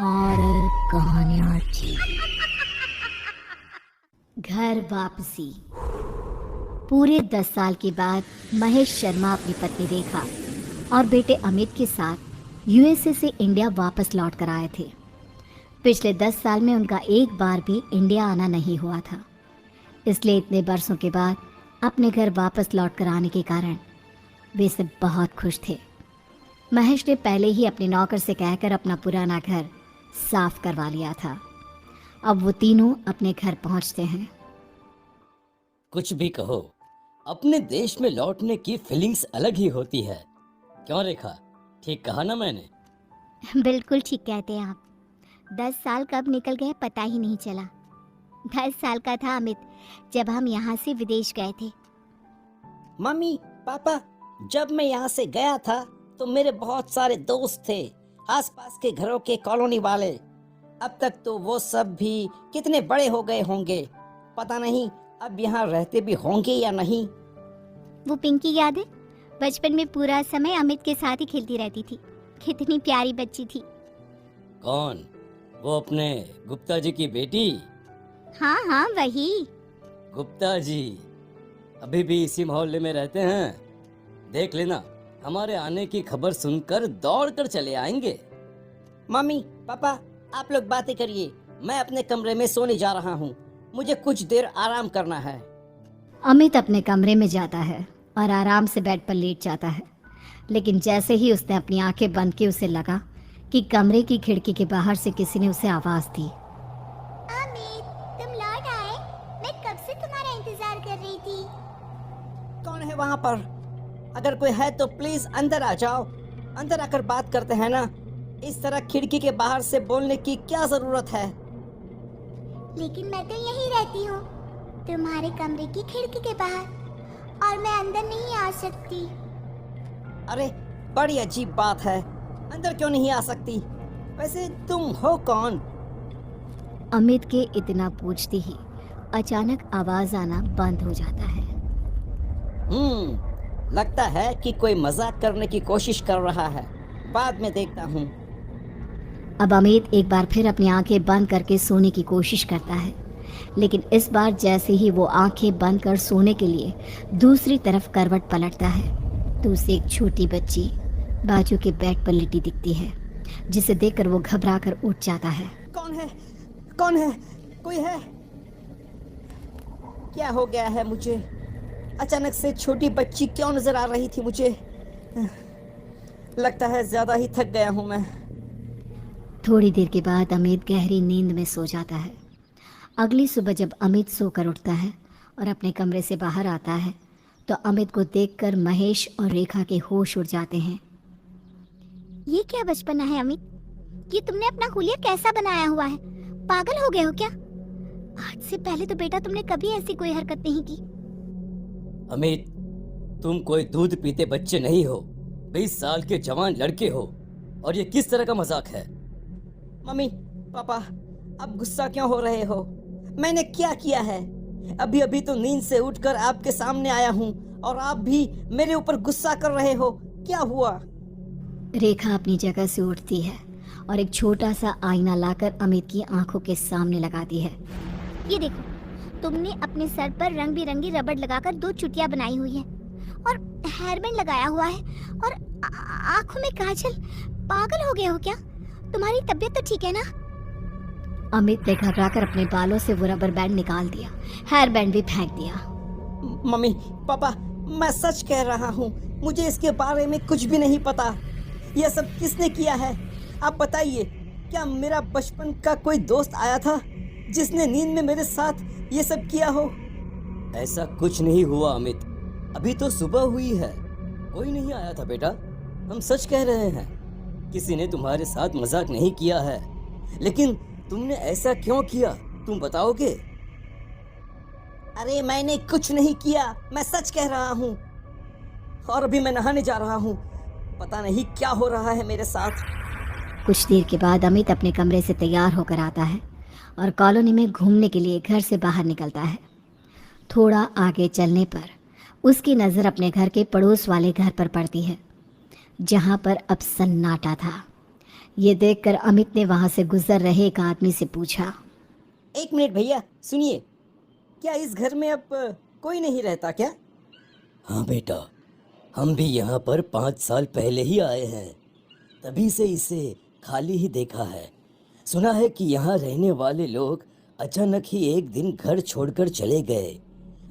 Horror कहानियाँ थी। घर वापसी। पूरे 10 साल के बाद महेश शर्मा अपनी पत्नी रेखा और बेटे अमित के साथ यूएसए से इंडिया वापस लौट कर आए थे। पिछले 10 साल में उनका एक बार भी इंडिया आना नहीं हुआ था, इसलिए इतने बरसों के बाद अपने घर वापस लौट कर आने के कारण वे सब बहुत खुश थे। महेश ने पहले ही अपने नौकर से कहकर अपना पुराना घर साफ करवा लिया था। अब वो तीनों अपने घर पहुंचते हैं। कुछ भी कहो, अपने देश में लौटने की फीलिंग्स अलग ही होती है। क्यों रेखा, ठीक कहा ना मैंने? बिल्कुल ठीक कहते हैं आप। 10 साल कब निकल गए पता ही नहीं चला। 10 साल का था अमित जब हम यहाँ से विदेश गए थे। मम्मी पापा, जब मैं यहाँ से गया था तो मेरे बहुत सारे दोस्त थे, आसपास के घरों के कॉलोनी वाले। अब तक तो वो सब भी कितने बड़े हो गए होंगे, पता नहीं अब यहाँ रहते भी होंगे या नहीं। वो पिंकी याद है? बचपन में पूरा समय अमित के साथ ही खेलती रहती थी। कितनी प्यारी बच्ची थी। कौन? वो अपने गुप्ता जी की बेटी? हाँ हाँ, वही। गुप्ता जी अभी भी इसी मोहल्ले में रहते हैं? देख लेना, हमारे आने की खबर सुनकर दौड़ कर चले आएंगे। मम्मी पापा, आप लोग बातें करिए, मैं अपने कमरे में सोने जा रहा हूँ। मुझे कुछ देर आराम करना है। अमित अपने कमरे में जाता है और आराम से बेड पर लेट जाता है, लेकिन जैसे ही उसने अपनी आंखें बंद की उसे लगा कि कमरे की खिड़की के बाहर से किसी ने उसे आवाज दी। अमित, तुम लौट आए? मैं कब से तुम्हारा इंतजार कर रही थी। कौन है वहाँ पर? अगर कोई है तो प्लीज अंदर आ जाओ। अंदर आकर बात करते हैं ना। इस तरह खिड़की के बाहर से बोलने की क्या जरूरत है? लेकिन मैं तो यहीं रहती हूँ, तुम्हारे कमरे की खिड़की के बाहर, और मैं अंदर नहीं आ सकती। अरे बड़ी अजीब बात है, अंदर क्यों नहीं आ सकती? वैसे तुम हो कौन? अमित के इतना पूछते ही अचानक आवाज आना बंद हो जाता है। लगता है कि कोई मजाक करने की कोशिश कर रहा है। बाद में देखता हूँ। अब अमित एक बार फिर अपनी आंखें बंद करके सोने की कोशिश करता है, लेकिन इस बार जैसे ही वो आंखें बंद कर सोने के लिए दूसरी तरफ करवट पलटता है तो उसे एक छोटी बच्ची बाजू के बेड पर लेटी दिखती है, जिसे देखकर वो घबरा कर उठ जाता है। कौन है? कौन है? कोई है? क्या हो गया है मुझे? अचानक से छोटी बच्ची क्यों नजर आ रही थी मुझे? लगता है ज्यादा ही थक गया हूँ मैं। थोड़ी देर के बाद अमित गहरी नींद में सो जाता है। अगली सुबह जब अमित सोकर उठता है और अपने कमरे से बाहर आता है तो अमित को देखकर महेश और रेखा के होश उड़ जाते हैं। ये क्या बचपना है अमित? ये तुमने अपना हुलिया कैसा बनाया हुआ है? पागल हो गए हो क्या? आज से पहले तो बेटा तुमने कभी ऐसी कोई हरकत नहीं की। अमित, तुम कोई दूध पीते बच्चे नहीं हो, 20 साल के जवान लड़के हो, और ये किस तरह का मजाक है? मम्मी पापा, अब गुस्सा क्यों हो रहे हो? मैंने क्या किया है? अभी अभी तो नींद से उठकर आपके सामने आया हूँ और आप भी मेरे ऊपर गुस्सा कर रहे हो। क्या हुआ? रेखा अपनी जगह से उठती है और एक छोटा सा आईना लाकर अमित की आंखों के सामने लगाती है। ये देखो, तुमने अपने सर पर रंग बिरंगी रबड़ लगाकर 2 चुटिया बनाई हुई है और हेयर बैंड लगाया हुआ है और आंखों में काजल। पागल हो गए हो क्या? तुम्हारी तबीयत तो ठीक है ना? अमित ने घबराकर अपने बालों से वो रबर बैंड निकाल दिया, हेयर बैंड भी फेंक दिया। मम्मी पापा, मैं सच कह रहा हूँ, मुझे इसके बारे में कुछ भी नहीं पता। यह सब किसने किया है? आप बताइए, क्या मेरा बचपन का कोई दोस्त आया था जिसने नींद में मेरे साथ ये सब किया हो? ऐसा कुछ नहीं हुआ अमित, अभी तो सुबह हुई है। कोई नहीं आया था बेटा, हम सच कह रहे हैं। किसी ने तुम्हारे साथ मजाक नहीं किया है, लेकिन तुमने ऐसा क्यों किया, तुम बताओगे? अरे मैंने कुछ नहीं किया, मैं सच कह रहा हूँ। और अभी मैं नहाने जा रहा हूँ, पता नहीं क्या हो रहा है मेरे साथ। कुछ देर के बाद अमित अपने कमरे से तैयार होकर आता है और कॉलोनी में घूमने के लिए घर से बाहर निकलता है। थोड़ा आगे चलने पर उसकी नज़र अपने घर के पड़ोस वाले घर पर पड़ती है, जहाँ पर अब सन्नाटा था। ये देखकर अमित ने वहां से गुजर रहे एक आदमी से पूछा। एक मिनट भैया, सुनिए, क्या इस घर में अब कोई नहीं रहता क्या? हाँ बेटा, हम भी यहाँ पर 5 साल पहले ही आए हैं, तभी से इसे खाली ही देखा है। सुना है कि यहाँ रहने वाले लोग अचानक ही एक दिन घर छोड़कर चले गए।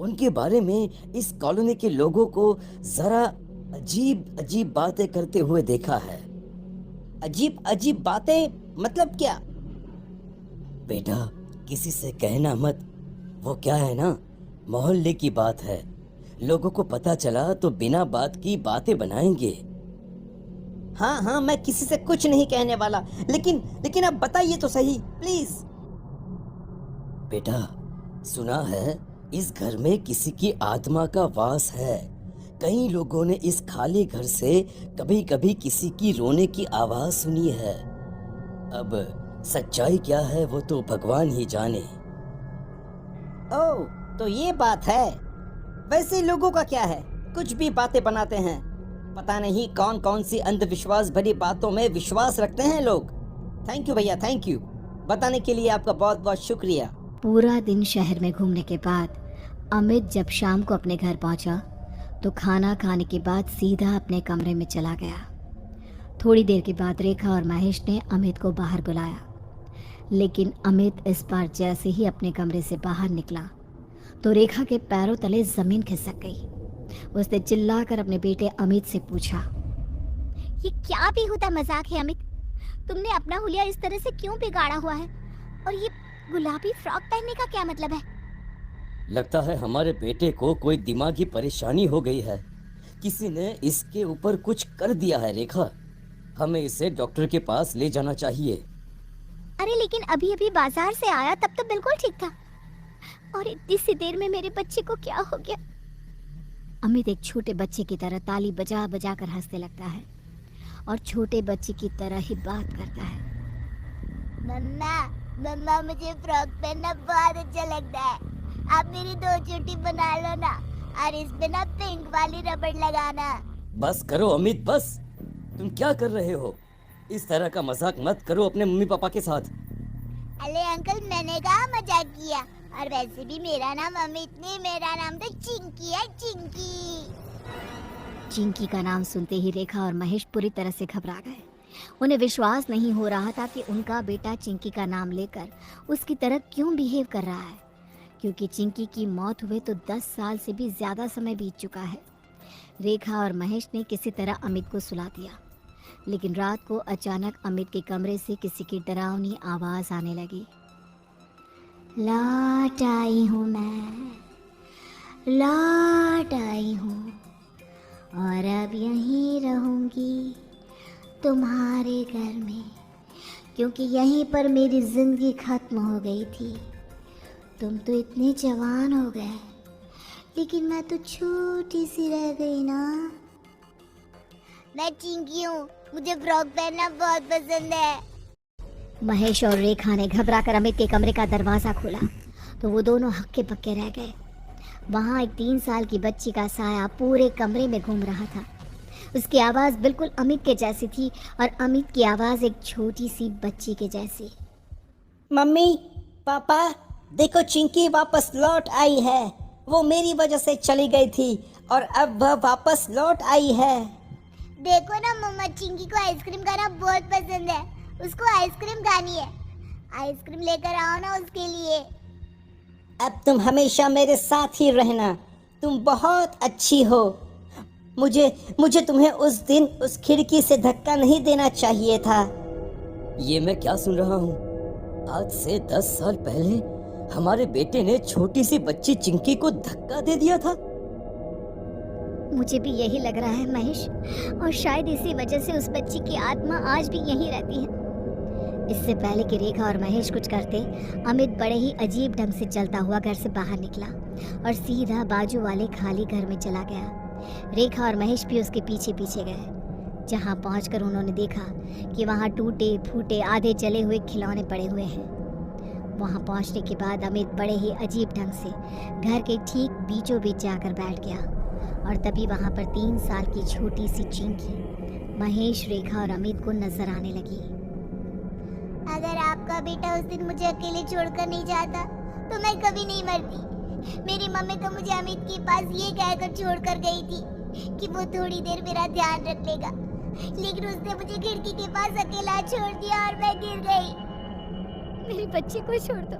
उनके बारे में इस कॉलोनी के लोगों को जरा अजीब अजीब बातें करते हुए देखा है। अजीब अजीब बातें मतलब क्या? बेटा, किसी से कहना मत, वो क्या है ना, मोहल्ले की बात है। लोगों को पता चला तो बिना बात की बातें बनाएंगे। हाँ हाँ, मैं किसी से कुछ नहीं कहने वाला, लेकिन अब बताइए तो सही प्लीज। बेटा, सुना है इस घर में किसी की आत्मा का वास है। कई लोगों ने इस खाली घर से कभी कभी किसी की रोने की आवाज सुनी है। अब सच्चाई क्या है वो तो भगवान ही जाने। ओह, तो ये बात है। वैसे लोगों का क्या है, कुछ भी बातें बनाते हैं। पता नहीं कौन कौन सी अंधविश्वास भरी बातों में विश्वास रखते हैं लोग। थैंक यू भैया, थैंक यू। बताने के लिए आपका बहुत बहुत शुक्रिया। पूरा दिन शहर में घूमने के बाद अमित जब शाम को अपने घर पहुंचा तो खाना खाने के बाद सीधा अपने कमरे में चला गया। थोड़ी देर के बाद रेखा और महेश ने अमित को बाहर बुलाया, लेकिन अमित इस बार जैसे ही अपने कमरे से बाहर निकला तो रेखा के पैरों तले जमीन खिसक गई। उसने चिल्लाकर अपने बेटे अमित से पूछा, ये क्या बेहुदा मजाक है अमित? तुमने अपना हुलिया इस तरह से क्यों बिगाड़ा हुआ है? और ये गुलाबी फ्रॉक पहनने का क्या मतलब है? लगता है हमारे बेटे को कोई दिमागी परेशानी हो गई है। किसी ने इसके ऊपर कुछ कर दिया है रेखा। हमें इसे डॉक्टर के पास ले जाना चाहिए। अरे लेकिन अभी अभी बाजार से आया, तब तो बिल्कुल ठीक था, और इतनी सी देर में मेरे बच्चे को क्या हो गया? अमित एक छोटे बच्चे की तरह ताली बजा बजा कर हंसने लगता है और छोटे बच्चे की तरह ही बात करता है। मम्मा मम्मा, मुझे फ्रॉक पहनना बहुत अच्छा लगता है। आप मेरी 2 चोटी बना लो ना, और इस पे ना पिंक वाली रबड़ लगाना। बस करो अमित, बस। तुम क्या कर रहे हो? इस तरह का मजाक मत करो अपने मम्मी पापा के साथ। अरे अंकल, मैंने कहा मजाक किया, और वैसे भी मेरा नाम अमित नहीं, मेरा नाम तो चिंकी है, चिंकी। चिंकी का नाम सुनते ही रेखा और महेश पूरी तरह से घबरा गए। उन्हें विश्वास नहीं हो रहा था कि उनका बेटा चिंकी का नाम लेकर उसकी तरह क्यों बिहेव कर रहा है, क्योंकि चिंकी की मौत हुए तो 10 साल से भी ज़्यादा समय बीत चुका है। रेखा और महेश ने किसी तरह अमित को सुला दिया, लेकिन रात को अचानक अमित के कमरे से किसी की डरावनी आवाज़ आने लगी। लौट आई हूँ मैं, लौट आई हूँ, और अब यहीं रहूँगी तुम्हारे घर में, क्योंकि यहीं पर मेरी ज़िंदगी ख़त्म हो गई थी। तुम तो इतने जवान हो गए, लेकिन मैं तो छोटी सी रह गई ना। मैं चिंकी हूँ, मुझे फ्रॉक पहनना बहुत पसंद है। महेश और रेखा ने घबराकर अमित के कमरे का दरवाज़ा खोला तो वो दोनों हक्के बक्के रह गए। वहाँ एक 3 साल की बच्ची का साया पूरे कमरे में घूम रहा था। उसकी आवाज़ बिल्कुल अमित के जैसी थी और अमित की आवाज़ एक छोटी सी बच्ची के जैसी। मम्मी पापा, देखो चिंकी वापस लौट आई है। वो मेरी वजह से चली गई थी और अब वह वापस लौट आई है। देखो ना मम्मा, चिंकी को आइसक्रीम खाना बहुत पसंद है, उसको आइसक्रीम खानी है। आइसक्रीम लेकर आओ ना उसके लिए। अब तुम हमेशा मेरे साथ ही रहना, तुम बहुत अच्छी हो। मुझे तुम्हें उस दिन उस खिड़की से धक्का नहीं देना चाहिए था। ये मैं क्या सुन रहा हूँ? आज से 10 साल पहले हमारे बेटे ने छोटी सी बच्ची चिंकी को धक्का दे दिया था। मुझे भी यही लग रहा है महेश, और शायद इसी वजह से उस बच्ची की आत्मा आज भी यहीं रहती है। इससे पहले कि रेखा और महेश कुछ करते, अमित बड़े ही अजीब ढंग से चलता हुआ घर से बाहर निकला और सीधा बाजू वाले खाली घर में चला गया। रेखा और महेश भी उसके पीछे पीछे गए। जहां पहुंचकर उन्होंने देखा कि वहां टूटे फूटे आधे जले हुए खिलौने पड़े हुए हैं। वहां पहुंचने के बाद अमित बड़े ही अजीब ढंग से घर के ठीक बीचों बीच जाकर बैठ गया, और तभी वहां पर 3 साल की छोटी सी चिंकी महेश, रेखा और अमित को नजर आने लगी। आपका बेटा उस दिन मुझे अकेले छोड़कर नहीं जाता तो मैं कभी नहीं मरती। मेरी मम्मी तो मुझे अमित के पास ये कहकर छोड़कर गई थी कि वो थोड़ी देर मेरा ध्यान रख लेगा, लेकिन उसने मुझे खिड़की के पास अकेला छोड़ दिया और मैं गिर गई। मेरे बच्चे को छोड़ दो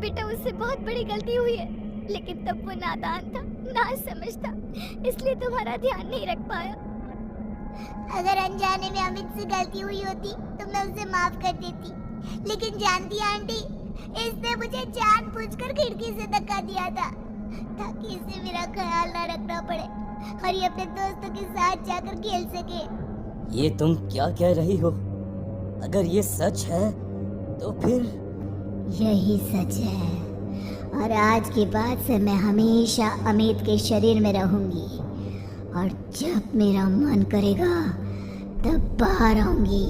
बेटा, उससे बहुत बड़ी गलती हुई है, लेकिन तब वो नादान था, ना समझता, इसलिए तुम्हारा ध्यान नहीं रख पाया। अगर अनजाने में अमित से गलती हुई होती तो मैं उसे माफ कर देती, लेकिन जानती आंटी, इसने मुझे जानबूझकर खिड़की से धक्का दिया था ताकि इसे मेरा ख्याल ना रखना पड़े और ये अपने दोस्तों के साथ जाकर खेल सके। ये तुम क्या कह रही हो? अगर ये सच है तो फिर यही सच है और आज के बाद से मैं हमेशा अमित के शरीर में रहूंगी और जब मेरा मन करेगा तब बाहर आऊंगी।